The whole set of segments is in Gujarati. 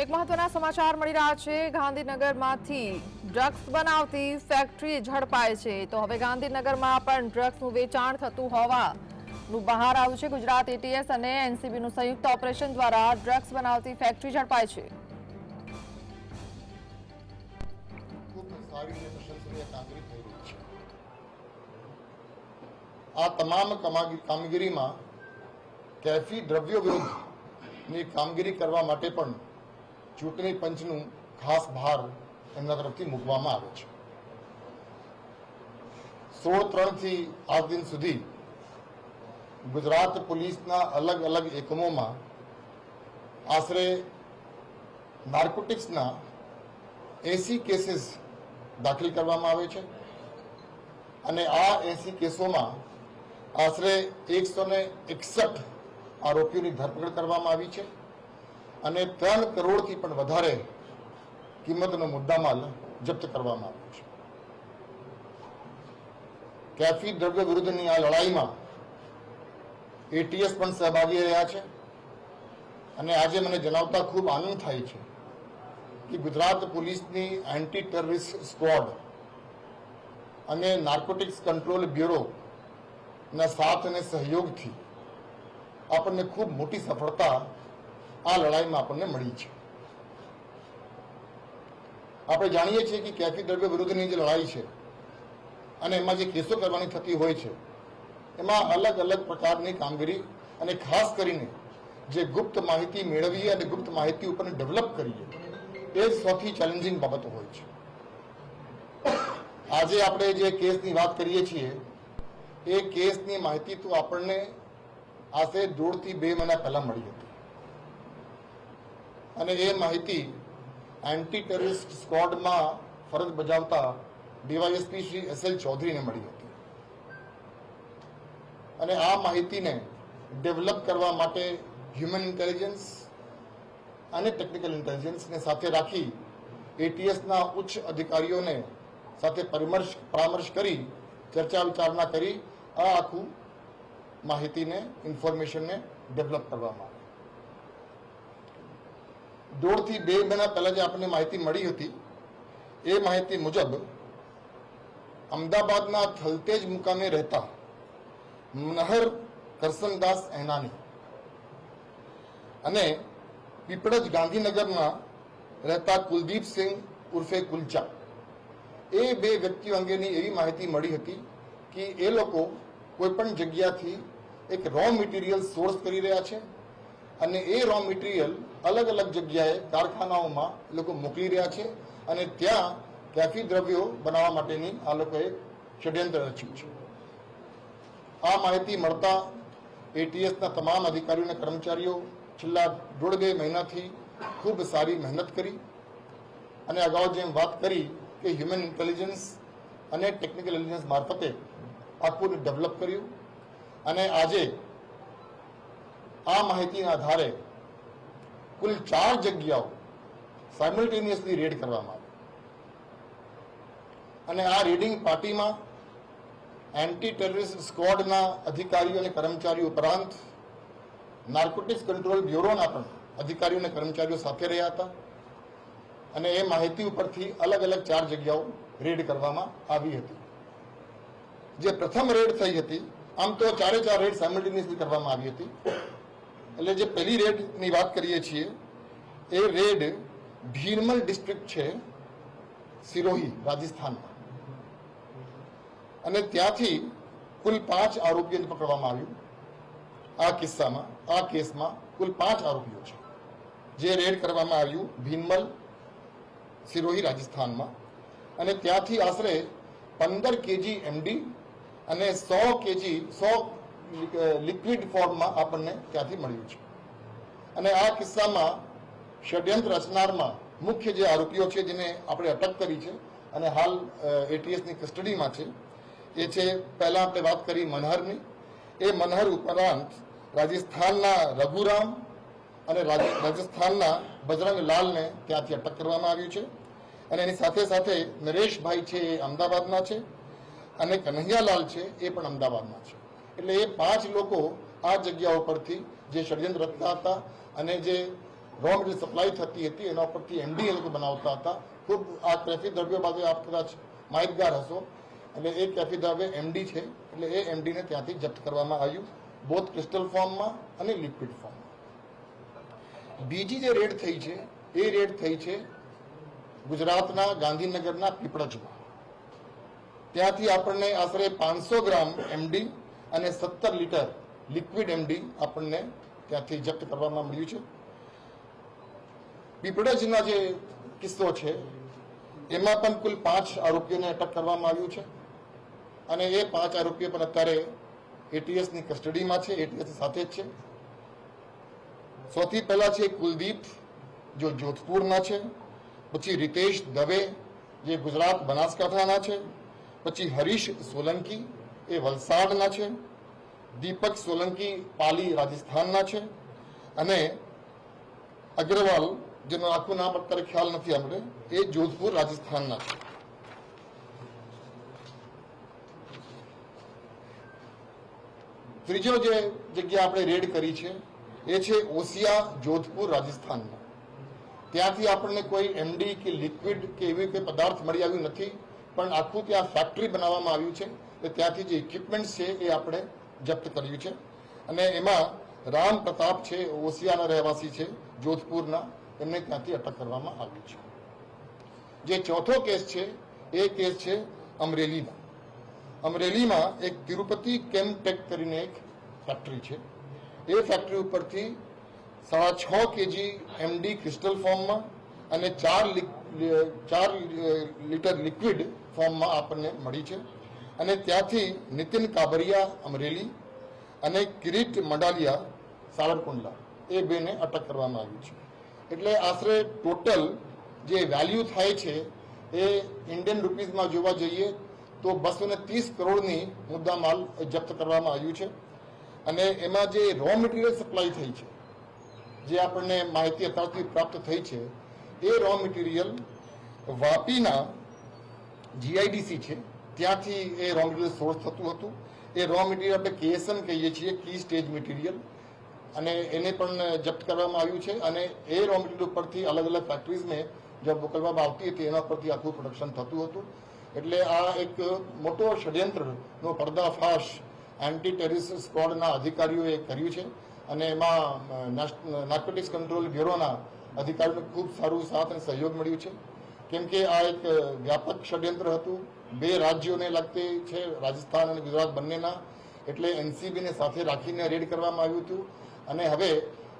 એક મહત્વના સમાચાર મળી રહ્યા છે। ગાંધીનગરમાંથી ડ્રગ્સ બનાવતી ફેક્ટરી ઝડપાય છે। તો હવે ગાંધીનગરમાં પણ ડ્રગ્સનું વેચાણ થતું હોવાનું બહાર આવ્યું છે। ગુજરાત એટીએસ અને એનસીબીનું સંયુક્ત ઓપરેશન દ્વારા ડ્રગ્સ બનાવતી ફેક્ટરી ઝડપાય છે। ખૂબ સારી અને પ્રશંસનીય કામગીરી થઈ રહી છે। આ તમામ કામગીરીમાં કેફી દ્રવ્યો વિરુદ્ધની કામગીરી કરવા માટે પણ ચૂંટણી પંચનું ખાસ ભાર એમના તરફથી મૂકવામાં આવે છે। 16/3 થી આજ દિન સુધી ગુજરાત પોલીસના અલગ અલગ એકમોમાં આશરે નાર્કોટિક્સના 80 કેસીસ દાખલ કરવામાં આવે છે અને આ 80 કેસોમાં આશરે 161 આરોપીઓની ધરપકડ કરવામાં આવી છે અને 3 કરોડથી પણ વધારે કિંમતનો મુદ્દામાલ જપ્ત કરવામાં આવ્યો છે। કેફી દ્રવ્ય વિરુદ્ધની આ લડાઈમાં એટીએસ પણ સહભાગી રહ્યા છે અને આજે મને જણાવતા ખૂબ આનંદ થાય છે કે ગુજરાત પોલીસની એન્ટી ટેરરિસ્ટ સ્ક્વોડ અને નાર્કોટિક્સ કંટ્રોલ બ્યુરોના સાથ અને સહયોગથી આપણને ખૂબ મોટી સફળતા આ લડાઈમાં આપણને મળી છે। આપણે જાણીએ છીએ કે કેફી દ્રવ્ય વિરુદ્ધની જે લડાઈ છે અને એમાં જે કેસો કરવાની થતી હોય છે એમાં અલગ અલગ પ્રકારની કામગીરી અને ખાસ કરીને જે ગુપ્ત માહિતી મેળવીએ અને ગુપ્ત માહિતી ઉપર ડેવલપ કરીએ એ સૌથી ચેલેન્જિંગ બાબતો હોય છે। આજે આપણે જે કેસની વાત કરીએ છીએ એ કેસની માહિતી તો આપણને આશરે 1.5 થી 2 મહિના પહેલા મળી હતી અને એ માહિતી એન્ટી ટેરરિસ્ટ સ્ક્વોડમાં ફરજ બજાવતા ડીવાયએસપી શ્રી SL ચૌધરીને મળી હતી અને આ માહિતીને ડેવલપ કરવા માટે હ્યુમન ઇન્ટેલિજન્સ અને ટેકનિકલ ઇન્ટેલિજન્સને સાથે રાખી એટીએસના ઉચ્ચ અધિકારીઓને સાથે પરામર્શ કરી ચર્ચા વિચારણા કરી આ આખું માહિતીને ઇન્ફોર્મેશનને ડેવલપ કરવામાં આવે। 1.5 થી 2 મહિના પહેલા જે આપણને માહિતી મળી હતી એ માહિતી મુજબ અમદાવાદના થલતેજ મુકામે રહેતા મનહર કરસનદાસ એનાની અને પીપળજ ગાંધીનગરમાં રહેતા કુલદીપસિંહ ઉર્ફે કુલચા એ 2 વ્યક્તિઓ અંગેની એવી માહિતી મળી હતી કે એ લોકો કોઈપણ જગ્યાથી એક રો મટીરિયલ સોર્સ કરી રહ્યા છે અને એ રો મટીરિયલ અલગ અલગ જગ્યાએ કારખાનાઓમાં એ લોકો મોકલી રહ્યા છે અને ત્યાં કેફી દ્રવ્યો બનાવવા માટેની આ લોકોએ ષડયંત્ર રચ્યું છે। આ માહિતી મળતા એટીએસના તમામ અધિકારીઓ અને કર્મચારીઓ છેલ્લા 1.5-2 મહિનાથી ખૂબ સારી મહેનત કરી અને અગાઉ જેમ વાત કરી કે હ્યુમન ઇન્ટેલિજન્સ અને ટેકનિકલ ઇન્ટેલિજન્સ મારફતે આખું ડેવલપ કર્યું અને આજે આ માહિતીના આધારે કુલ 4 જગ્યાઓ સાયમલ્ટેનિયસલી રેડ કરવામાં આવી અને આ રેડિંગ પાર્ટીમાં એન્ટી ટેરરિસ્ટ સ્ક્વોડના અધિકારીઓ અને કર્મચારીઓ ઉપરાંત નાર્કોટિક્સ કંટ્રોલ બ્યુરોના પણ અધિકારીઓ અને કર્મચારીઓ સાથે રહ્યા હતા અને એ માહિતી ઉપરથી અલગ અલગ 4 જગ્યાઓ રેડ કરવામાં આવી હતી। જે પ્રથમ રેડ થઈ હતી આમ તો 4 રેડ સાયમલ્ટેનિયસલી કરવામાં આવી હતી એટલે જે પહેલી રેડની વાત કરીએ છીએ એ રેડ ભીરમલ ડિસ્ટ્રિક્ટ છે સિરોહી રાજસ્થાનમાં અને ત્યાંથી કુલ 5 આરોપીઓને પકડવામાં આવ્યું। આ કેસમાં કુલ 5 આરોપીઓ છે જે રેડ કરવામાં આવ્યું ભીરમલ સિરોહી રાજસ્થાનમાં અને ત્યાંથી આશરે 15 કેજી એમડી અને 100 લિક્વિડ ફોર્મમાં આપણને ત્યાંથી મળ્યું છે અને આ કિસ્સામાં ષડયંત્ર રચનારમાં મુખ્ય જે આરોપીઓ છે જેને આપણે અટક કરી છે અને હાલ એટીએસની કસ્ટડીમાં છે એ છે પહેલા આપણે વાત કરી મનહરની એ મનહર ઉપરાંત રાજસ્થાનના રઘુરામ અને રાજસ્થાનના બજરંગ લાલને ત્યાંથી અટક કરવામાં આવ્યું છે અને એની સાથે સાથે નરેશભાઈ છે એ અમદાવાદના છે અને કન્હૈયાલાલ છે એ પણ અમદાવાદના છે એટલે એ 5 લોકો આ જગ્યા ઉપરથી જે ષડયંત્ર રચતા હતા અને જે રો મટીરિયલ સપ્લાય થતી હતી એના ઉપરથી એમડી એ લોકો બનાવતા હતા. ખૂબ આ કેફી દ્રવ્યો બાબતે આપ કદાચ માહિતગાર હશો. એટલે એ કેફી દ્રવ્ય એમડી છે, એટલે એ એમડીને ત્યાંથી જપ્ત કરવામાં આવ્યું, બોથ ક્રિસ્ટલ ફોર્મમાં અને લિક્વિડ ફોર્મમાં. બીજી જે રેડ થઈ છે એ રેડ થઈ છે ગુજરાતના ગાંધીનગરના પીપળજમાં. ત્યાંથી આપણને આશરે 500 ગ્રામ એમડી અને 17 લીટર લિક્વિડ એમડી આપણને ત્યાંથી જપ્ત કરવામાં મળ્યું છે. પીપળજના જે કિસ્સો છે એમાં પણ કુલ 5 આરોપીઓને અટક કરવામાં આવ્યું છે અને એ 5 આરોપીઓ પણ અત્યારે એટીએસની કસ્ટડીમાં છે, એટીએસ સાથે જ છે. સૌથી પહેલા છે કુલદીપ, જો જોધપુરના છે. પછી રીતેશ દવે, જે ગુજરાત બનાસકાંઠાના છે. પછી હરીશ સોલંકી, એ વલસાડના છે. દીપક સોલંકી પાલી રાજસ્થાનના છે. અને અગ્રવાલ, જેનું આખું નામ અત્યારે ખ્યાલ નથી આપણે, એ જોધપુર રાજસ્થાનના છે. ત્રીજો જે જગ્યા આપણે રેડ કરી છે એ છે ઓસિયા, જોધપુર રાજસ્થાનમાં. ત્યાંથી આપણને કોઈ એમડી કે લિક્વિડ કે એવી કોઈ પદાર્થ મળી આવ્યું નથી, પણ આખું ત્યાં ફેક્ટરી બનાવવામાં આવ્યું છે. એટલે ત્યાંથી જે ઇક્વિપમેન્ટ છે એ આપણે જપ્ત કર્યું છે. અને એમાં રામ પ્રતાપ છે, ઓસિયાના રહેવાસી છે, જોધપુરના, એમને ત્યાંથી અટક કરવામાં આવ્યું છે. જે ચોથો કેસ છે એ કેસ છે અમરેલીનો. અમરેલીમાં એક તિરુપતિ કેમટેક કરીને એક ફેક્ટરી છે. એ ફેક્ટરી ઉપરથી 6.5 કેજી એમડી ક્રિસ્ટલ ફોર્મમાં અને 4 લીટર લિક્વિડ ફોર્મમાં આપણને મળી છે. અને ત્યાંથી નીતિન કાબરિયા અમરેલી અને કિરીટ મંડાલિયા સાવરકુંડલા, એ બેને અટક કરવામાં આવી છે. એટલે આશરે ટોટલ જે વેલ્યુ થાય છે એ ઇન્ડિયન રૂપીઝમાં જોવા જઈએ તો 230 કરોડની મુદ્દામાલ જપ્ત કરવામાં આવ્યું છે. અને એમાં જે રો મટીરિયલ સપ્લાય થઈ છે, જે આપણને માહિતી અત્યારથી પ્રાપ્ત થઈ છે, એ રો મટીરિયલ વાપીના જીઆઈડીસી છે, ત્યાંથી એ રો મટીરિયલ સોર્સ થતું હતું. એ રો મટીરિયલ આપણે કેએસએમ કહીએ છીએ, કી સ્ટેજ મટીરિયલ, અને એને પણ જપ્ત કરવામાં આવ્યું છે. અને એ રો મટીરિયલ ઉપરથી અલગ અલગ ફેક્ટરીઝને જે મોકલવામાં આવતી હતી એના પરથી આખું પ્રોડક્શન થતું હતું. એટલે આ એક મોટો ષડયંત્રનો પર્દાફાશ એન્ટી ટેરરિસ્ટ સ્ક્વોડના અધિકારીઓએ કર્યું છે. અને એમાં નાર્કોટિક્સ કંટ્રોલ બ્યુરોના અધિકારીઓને ખૂબ સારું સાથ અને સહયોગ મળ્યું છે. કેમ કે આ એક વ્યાપક ષડયંત્ર હતું, 2 રાજ્યોને લગતી છે, રાજસ્થાન અને ગુજરાત બંનેના. એટલે એનસીબીને સાથે રાખીને રેડ કરવામાં આવ્યું હતું. અને હવે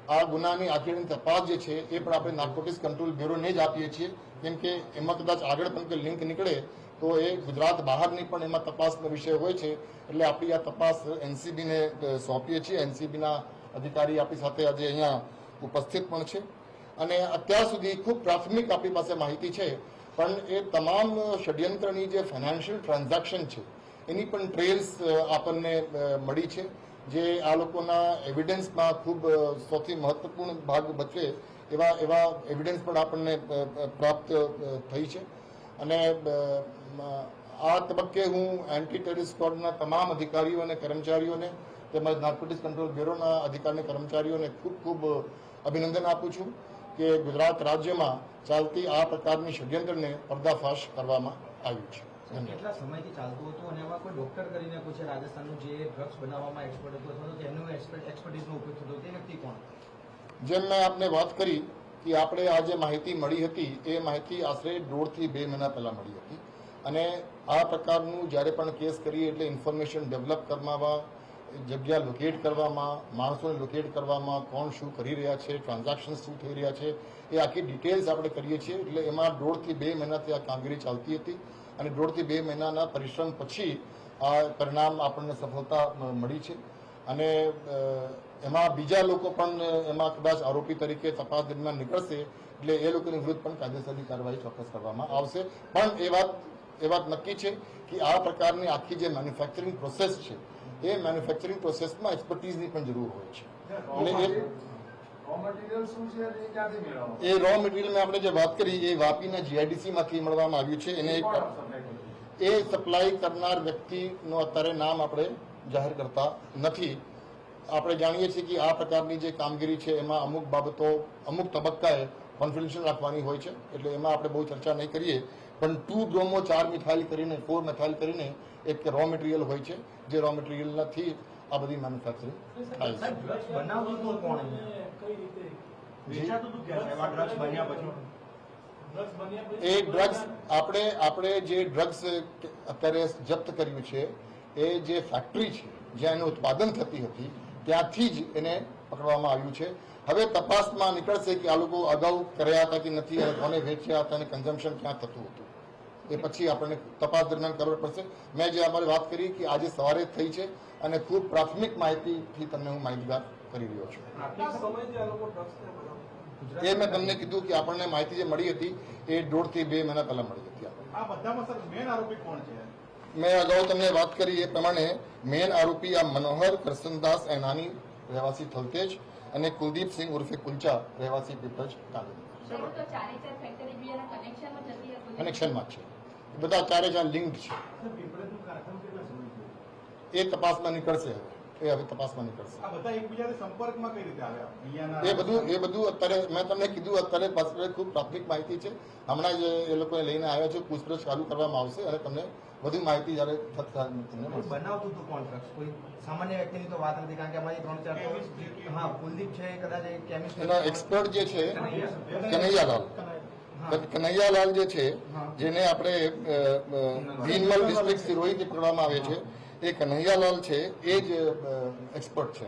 આ ગુનાની આખીની તપાસ જે છે એ પણ આપણે નાર્કોટિક્સ કંટ્રોલ બ્યુરોને જ આપીએ છીએ. કેમ કે એમાં કદાચ આગળ પણ કોઈ લિંક નીકળે તો એ ગુજરાત બહારની પણ એમાં તપાસનો વિષય હોય છે. એટલે આપણી આ તપાસ એનસીબીને સોંપીએ છીએ. એનસીબીના અધિકારી આપણી સાથે આજે અહીંયા ઉપસ્થિત પણ છે. અને અત્યાર સુધી ખૂબ પ્રાથમિક આપણી પાસે માહિતી છે, પણ એ તમામ ષડયંત્રની જે ફાઇનાન્શિયલ ટ્રાન્ઝેક્શન છે એની પણ ટ્રેલ્સ આપણને મળી છે, જે આ લોકોના એવિડન્સમાં ખૂબ સૌથી મહત્વપૂર્ણ ભાગ ભજવે એવા એવિડન્સ પણ આપણને પ્રાપ્ત થઈ છે. અને આ તબક્કે હું એન્ટી ટેરરિસ્ટ સ્ક્વોડના તમામ અધિકારીઓ અને કર્મચારીઓને તેમજ નાર્કોટિક્સ કંટ્રોલ બ્યુરોના અધિકારી કર્મચારીઓને ખૂબ ખૂબ અભિનંદન આપું છું કે ગુજરાત રાજ્યમાં ચાલતી આ પ્રકારની ષડયંત્રને પર્દાફાશ કરવામાં આવ્યું છે. કેટલા સમયથી ચાલતું હતું અને એમાં કોઈ ડોક્ટર કરીને કોઈ છે રાજસ્થાનનું જે ડ્રગ્સ બનાવવામાં એક્સપર્ટ હતું અથવા તો તેમનો એક્સપર્ટીઝનો ઉપયોગ થતો તે વ્યક્તિ કોણ? જેમ મેં આપને વાત કરી કે આપણે આ જે માહિતી મળી હતી એ માહિતી આશરે 1.5 થી 2 મહિના પહેલા મળી હતી. અને આ પ્રકારનું જ્યારે પણ કેસ કરીએ એટલે ઇન્ફોર્મેશન ડેવલપ કરવામાં, જગ્યા લોકેટ કરવામાં, માણસોને લોકેટ કરવામાં, કોણ શું કરી રહ્યા છે, ટ્રાન્ઝેક્શન શું થઈ રહ્યા છે, એ આખી ડિટેલ્સ આપણે કરીએ છીએ. એટલે એમાં 1.5 થી 2 મહિનાથી આ કામગીરી ચાલતી હતી. અને 1.5 થી 2 મહિનાના પરિશ્રમ પછી આ પરિણામ આપણને સફળતા મળી છે. અને એમાં બીજા લોકો પણ એમાં કદાચ આરોપી તરીકે તપાસ દરમિયાન નીકળશે, એટલે એ લોકોની વિરુદ્ધ પણ કાયદેસરની કાર્યવાહી ચોક્કસ કરવામાં આવશે. પણ એ વાત નક્કી છે કે આ પ્રકારની આખી જે મેન્યુફેક્ચરિંગ પ્રોસેસ છે એ મેન્યુફેક્ચરિંગ પ્રોસેસમાં એક્સપર્ટીઝની પણ જરૂર હોય છે. એટલે એ રો મટીરિયલમાં આપણે જે વાત કરી એ વાપીના જીઆઈડીસી માંથી મળવામાં આવ્યું છે. એને એ સપ્લાય કરનાર વ્યક્તિનું અત્યારે નામ આપણે જાહેર કરતા નથી. આપણે જાણીએ છીએ કે આ પ્રકારની જે કામગીરી છે એમાં અમુક બાબતો અમુક તબક્કાએ કોન્ફિડન્શિયલ રાખવાની હોય છે, એટલે એમાં આપણે બહુ ચર્ચા નહીં કરીએ. પણ 2 બ્રોમો 4 મિથાઇલ કરીને 4 મિથાઇલ કરીને એક રો મટીરિયલ હોય છે, જે રો મટીરિયલથી આ બધી મેન્યુફેક્ચરિંગ થાય છે. ડ્રગ્સ બનાવતું હતું કોણ? વેચાતું હતું ક્યાં સાહેબ આ ડ્રગ્સ બન્યા પછી? એ ડ્રગ્સ આપણે જે ડ્રગ્સ અત્યારે જપ્ત કર્યું છે એ જે ફેક્ટરી છે જ્યાં એનું ઉત્પાદન થતી હતી ત્યાંથી જ એને પકડવામાં આવ્યું છે. હવે તપાસમાં નીકળશે કે આ લોકો અગાઉ કર્યા હતા કે નથી, અને કોને વેચ્યા હતા અને કન્ઝમ્પશન ક્યાં થતું હતું, એ પછી આપણને તપાસ દરમિયાન ખબર પડશે. મેં જે અમારી વાત કરી કે આજે સવારે થઈ છે અને ખૂબ પ્રાથમિક માહિતીથી તમને હું માહિતગાર કરી રહ્યો છું. એ મેં તમને કીધું કે આપણને માહિતી જે મળી હતી એ 1.5 થી 2 મહિના પહેલા મળી હતી. આ બધામાં સર મેન આરોપી કોણ છે? મેં અગાઉ તમને વાત કરી એ પ્રમાણે મેન આરોપી આ મનોહર કરસનદાસ એનાની રહેવાસી થલતેજ અને કુલદીપસિંહ ઉર્ફે કુલચા રહેવાસી પીપળજ કનેક્શનમાં છે. બધા 4 લિંક છે. પીપળજનું કારખાનું કેટલા સમયથી? એ તપાસમાં નીકળશે. હવે તપાસમાં નીકળશે. આ બધા એકબીજાના સંપર્કમાં કઈ રીતે આવ્યા? અહીંયાના એ બધું અત્યારે મેં તમને કીધું અત્યારે પાસે ખૂબ પ્રાથમિક માહિતી છે. હમણાં જ એ લોકોને લઈને આવ્યા છે, પૂછપરછ ચાલુ કરવામાં આવશે અને તમને વધુ માહિતી જ્યારે તમને મળશે. બનાવતું હતું કોણ ડ્રગ્સ? કોઈ સામાન્ય વ્યક્તિની તો વાત નથી, કારણ કે અમારી 3-4 હા કુલદીપ છે કદાચ કેમિસ્ટ એના એક્સપર્ટ જે છે કનૈયાલાલ જે છે, જેને આપણે ભીનમલ ડિસ્ટ્રિક્ટ સિરોહીથી પકડવામાં આવે છે, એ કનૈયાલાલ છે એ જ એક્સપર્ટ છે.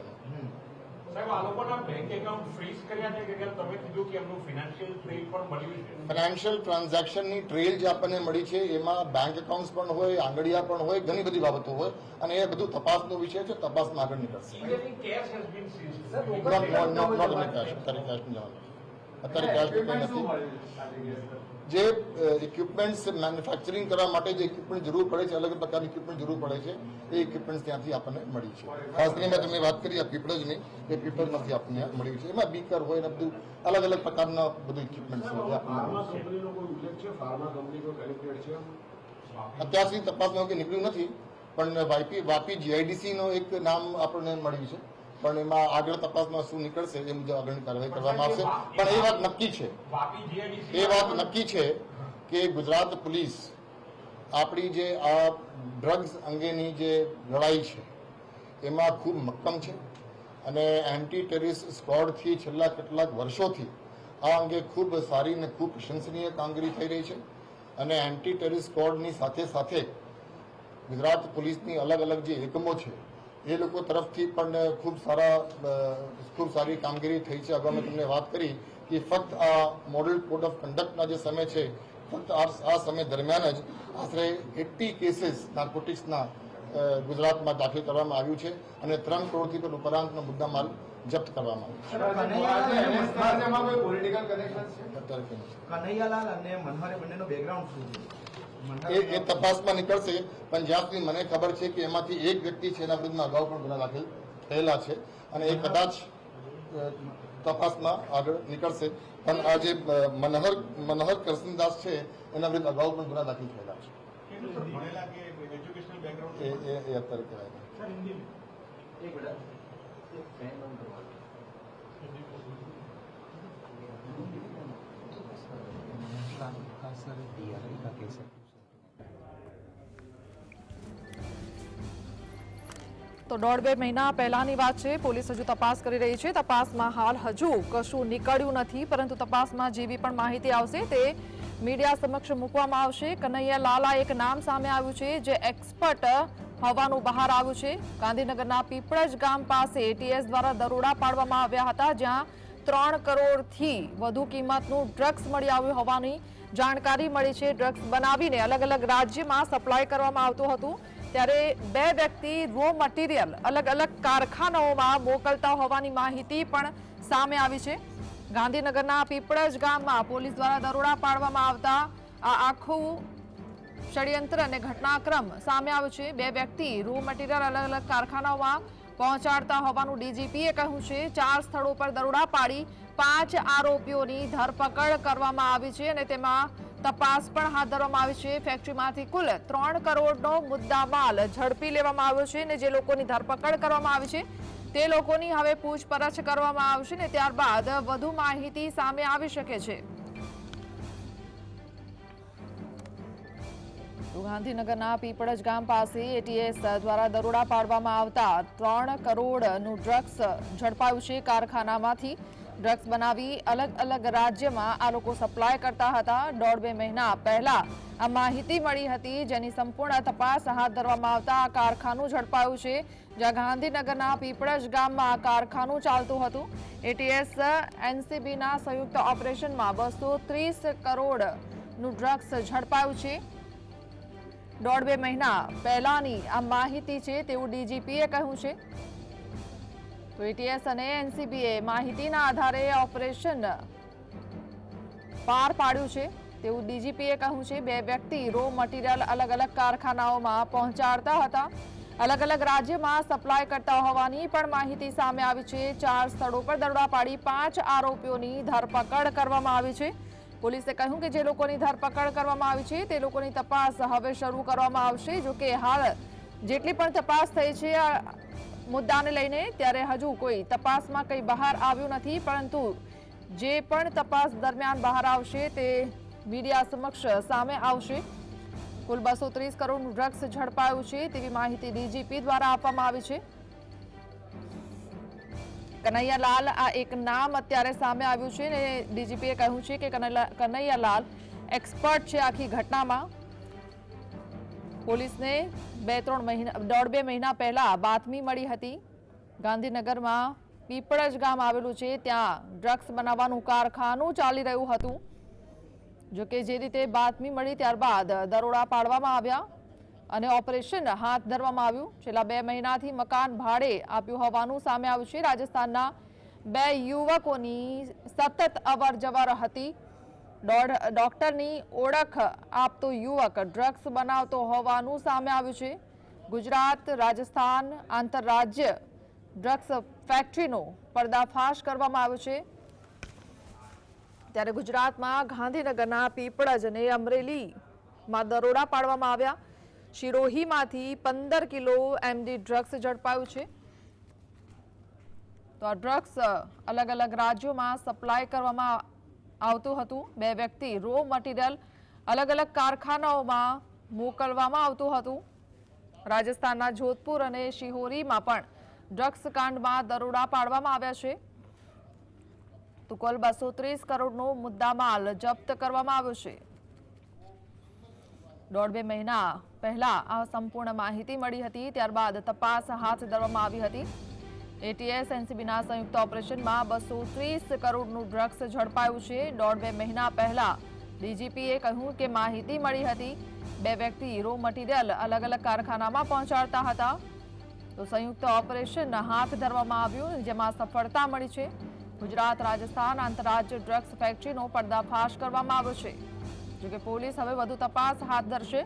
સાહેબ આ લોકોના બેંક એકાઉન્ટ ફ્રીઝ કર્યા છે કે તમે કીધું કે એમનું ફિનાન્શિયલ ટ્રેલ પણ મળ્યું છે? ફાઇનાન્શિયલ ટ્રાન્ઝેક્શનની ટ્રેલ જે આપણને મળી છે એમાં બેંક એકાઉન્ટ પણ હોય, આંગળીયા પણ હોય, ઘણી બધી બાબતો હોય, અને એ બધું તપાસનો વિષય છે. તપાસમાં આગળ નીકળશે. Cash has been seized. અત્યારે કેશ નથી. જે ઇક્વિપમેન્ટ્સ મેન્યુફેક્ચરિંગ કરવા માટે જે ઇક્વિપમેન્ટ જરૂર પડે છે, અલગ પ્રકારની ઇક્વિપમેન્ટ જરૂર પડે છે, એ ઇક્વિપમેન્ટ ત્યાંથી આપણને મળી છે. ખાસ કરીને મેં તમને વાત કરી આ પીપળજની, એ પીપળજમાંથી આપણને મળ્યું છે. એમાં બીકર હોય ને બધું અલગ અલગ પ્રકારના બધું ઇક્વિપમેન્ટ છે. અત્યાર સુધી તપાસમાં કે નીકળ્યું નથી, પણ વાપી જીઆઈડીસી નો એક નામ આપણને મળ્યું છે, પણ એમાં આગળ તપાસમાં શું નીકળશે એ મુજબ આગળની કાર્યવાહી કરવામાં આવશે. પણ એ વાત નક્કી છે, કે ગુજરાત પોલીસ આપણી જે આ ડ્રગ્સ અંગેની જે લડાઈ છે એમાં ખૂબ મક્કમ છે, અને એન્ટી ટેરરિસ્ટ સ્ક્વોડથી છેલ્લા કેટલાક વર્ષોથી આ અંગે ખૂબ સારી અને ખૂબ પ્રશંસનીય કામગીરી થઈ રહી છે. અને એન્ટી ટેરરિસ્ટ સ્ક્વોડની સાથે સાથે ગુજરાત પોલીસની અલગ અલગ જે એકમો છે એ લોકો તરફથી પણ ખૂબ સારી કામગીરી થઈ છે. અગાઉ મેં તમને વાત કરી કે ફક્ત આ મોડલ કોડ ઓફ કન્ડક્ટના જે સમય છે, ફક્ત આ સમય દરમિયાન જ આશરે 80 કેસીસ નાર્કોટિક્સના ગુજરાતમાં દાખલ કરવામાં આવ્યું છે, અને 3 કરોડથી પણ ઉપરાંતનો મુદ્દામાલ જપ્ત કરવામાં કનૈયાલાલ અને મનહરે બંનેનો બેકગ્રાઉન્ડ શું છે? એ તપાસમાં નીકળશે. પણ જ્યાં સુધી મને ખબર છે કે એમાંથી એક વ્યક્તિ છે એના વિરુદ્ધમાં અગાઉ પણ ગુના દાખલ થયેલા છે, અને એ કદાચ તપાસમાં આગળ નીકળશે. પણ આ જે મનોહર કરસનદાસ છે એના વિરુદ્ધ અગાઉ પણ ગુના દાખલ થયેલા છે. ભણેલા કે એજ્યુકેશનલ બેકગ્રાઉન્ડ? એ અત્યારે કહેવાય. એક મિનિટ. તો 1.5-2 મહિના પહેલાની વાત છે. પોલીસ હજુ તપાસ કરી રહી છે. તપાસમાં હાલ હજુ કશું નીકળ્યું નથી, પરંતુ તપાસમાં જેવી પણ માહિતી આવશે તે મીડિયા સમક્ષ મૂકવામાં આવશે. કનૈયા લાલા એક નામ સામે આવ્યું છે જે એક્સપર્ટ હોવાનું બહાર આવ્યું છે. ગાંધીનગરના પીપળજ ગામ પાસે એટીએસ દ્વારા દરોડા પાડવામાં આવ્યા હતા, જ્યાં 3 કરોડથી વધુ કિંમતનું ડ્રગ્સ મળી આવ્યું હોવાની જાણકારી મળી છે. ડ્રગ્સ બનાવીને અલગ અલગ રાજ્યમાં સપ્લાય કરવામાં આવતું હતું, ત્યારે 2 વ્યક્તિ રો મટીરિયલ અલગ અલગ કારખાનાઓમાં મોકલતા હોવાની માહિતી પણ સામે આવી છે. ગાંધીનગરના પીપળજ ગામમાં પોલીસ દ્વારા દરોડા પાડવામાં આવતા આ આખું ષડયંત્ર અને ઘટનાક્રમ સામે આવ્યો છે. 2 વ્યક્તિ રો મટીરિયલ અલગ અલગ કારખાનાઓમાં પહોંચાડતા હોવાનું ડીજીપીએ કહ્યું છે. 4 સ્થળો પર દરોડા પાડી 5 આરોપીઓની ધરપકડ કરવામાં આવી છે, અને તેમાં તપાસ પણ હાથ ધરવામાં આવી છે. ફેક્ટરીમાંથી કુલ 3 કરોડનો મુદ્દામાલ ઝડપી લેવામાં આવ્યો છે, અને જે લોકોની ધરપકડ કરવામાં આવી છે તે લોકોની હવે પૂછપરછ કરવામાં આવશે ને ત્યારબાદ વધુ માહિતી સામે આવી શકે છે. તો ગાંધીનગરના પીપળજ ગામ પાસે એટીએસ દ્વારા દરોડા પાડવામાં આવતા 3 કરોડનું ડ્રગ્સ ઝડપાયું છે. કારખાનામાંથી ડ્રગ્સ બનાવી અલગ અલગ રાજ્યમાં આ લોકો સપ્લાય કરતા હતા. 1.5-2 મહિના પહેલા આ માહિતી મળી હતી, જેની સંપૂર્ણ તપાસ હાથ ધરવામાં આવતા આ કારખાનું ઝડપાયું છે, જ્યાં ગાંધીનગરના પીપળજ ગામમાં આ કારખાનું ચાલતું હતું. એટીએસ એનસીબીના સંયુક્ત ઓપરેશનમાં 230 કરોડનું ડ્રગ્સ ઝડપાયું છે. 1.5-2 મહિના પહેલાની આ માહિતી છે તેવું ડીજીપીએ કહ્યું છે. તો એટીએસ અને એનસીબીએ માહિતીના આધારે ઓપરેશન પાર પાડ્યું છે તેવું ડીજીપીએ કહ્યું છે. 2 વ્યક્તિ રો મટીરિયલ અલગ અલગ કારખાનાઓમાં પહોંચાડતા હતા, અલગ અલગ રાજ્યમાં સપ્લાય કરતા હોવાની પણ માહિતી સામે આવી છે. 4 સ્થળો પર દરોડા પાડી 5 આરોપીઓની ધરપકડ કરવામાં આવી છે. પોલીસે કહ્યું કે જે લોકોની ધરપકડ કરવામાં આવી છે તે લોકોની તપાસ હવે શરૂ કરવામાં આવશે. જોકે હાલ જેટલી પણ તપાસ થઈ છે મુદ્દાને લઈને, ત્યારે હજુ કોઈ તપાસમાં કંઈ બહાર આવ્યું નથી, પરંતુ જે પણ તપાસ દરમિયાન બહાર આવશે તે મીડિયા સમક્ષ સામે આવશે. કુલ 230 કરોડનું ડ્રગ્સ ઝડપાયું છે તેવી માહિતી ડીજીપી દ્વારા આપવામાં આવી છે. કનૈયાલાલ આ એક નામ અત્યારે સામે આવ્યું છે ને ડીજીપીએ કહ્યું છે કે કનૈયાલાલ એક્સપર્ટ છે આખી ઘટનામાં. પોલીસને 1.5-2 મહિના પહેલા બાતમી મળી હતી. ગાંધીનગરમાં પીપળજ ગામ આવેલું છે, ત્યાં ડ્રગ્સ બનાવવાનું કારખાનું ચાલી રહ્યું હતું. જોકે જે રીતે બાતમી મળી ત્યારબાદ દરોડા પાડવામાં આવ્યા અને ઓપરેશન હાથ ધરવામાં આવ્યું. છેલ્લા 2 મહિનાથી મકાન ભાડે આપ્યું હોવાનું સામે આવ્યું છે. રાજસ્થાનના 2 યુવકોની સતત અવરજવર હતી. ડોક્ટરની ઓળખ આપતો યુવક ડ્રગ્સ બનાવતો હોવાનું સામે આવ્યું છે. ગુજરાત રાજસ્થાન આંતરરાજ્ય ડ્રગ્સ ફેક્ટરીનો પર્દાફાશ કરવામાં આવ્યો છે. ત્યારે ગુજરાતમાં ગાંધીનગરના પીપળજ અને અમરેલીમાં દરોડા પાડવામાં આવ્યા. શિરોહીમાંથી 15 કિલો એમડી ડ્રગ્સ ઝડપાયું છે. તો આ ડ્રગ્સ અલગ અલગ રાજ્યોમાં સપ્લાય કરવામાં આવતું હતું. 2 વ્યક્તિ રો મટીરિયલ અલગ અલગ કારખાનાઓમાં મોકલવામાં આવતું હતું. રાજસ્થાનના જોધપુર અને શિહોરીમાં પણ ડ્રગ્સ કાંડમાં દરોડા પાડવામાં આવ્યા છે. તો કુલ 230 કરોડનો મુદ્દામાલ જપ્ત કરવામાં આવ્યો છે. 1.5-2 મહિના પહેલા આ સંપૂર્ણ માહિતી મળી હતી, ત્યારબાદ તપાસ હાથ ધરવામાં આવી હતી. એટીએસ એનસીબીના સંયુક્ત ઓપરેશનમાં 230 કરોડનું ડ્રગ્સ ઝડપાયું છે. 1.5-2 મહિના પહેલા ડીજીપીએ કહ્યું કે માહિતી મળી હતી, 2 વ્યક્તિ રો મટીરિયલ અલગ અલગ કારખાનામાં પહોંચાડતા હતા. તો સંયુક્ત ઓપરેશન હાથ ધરવામાં આવ્યું, જેમાં સફળતા મળી છે. ગુજરાત રાજસ્થાન આંતરરાજ્ય ડ્રગ્સ ફેક્ટરીનો પર્દાફાશ કરવામાં આવ્યો છે. જોકે પોલીસ હવે વધુ તપાસ હાથ ધરશે.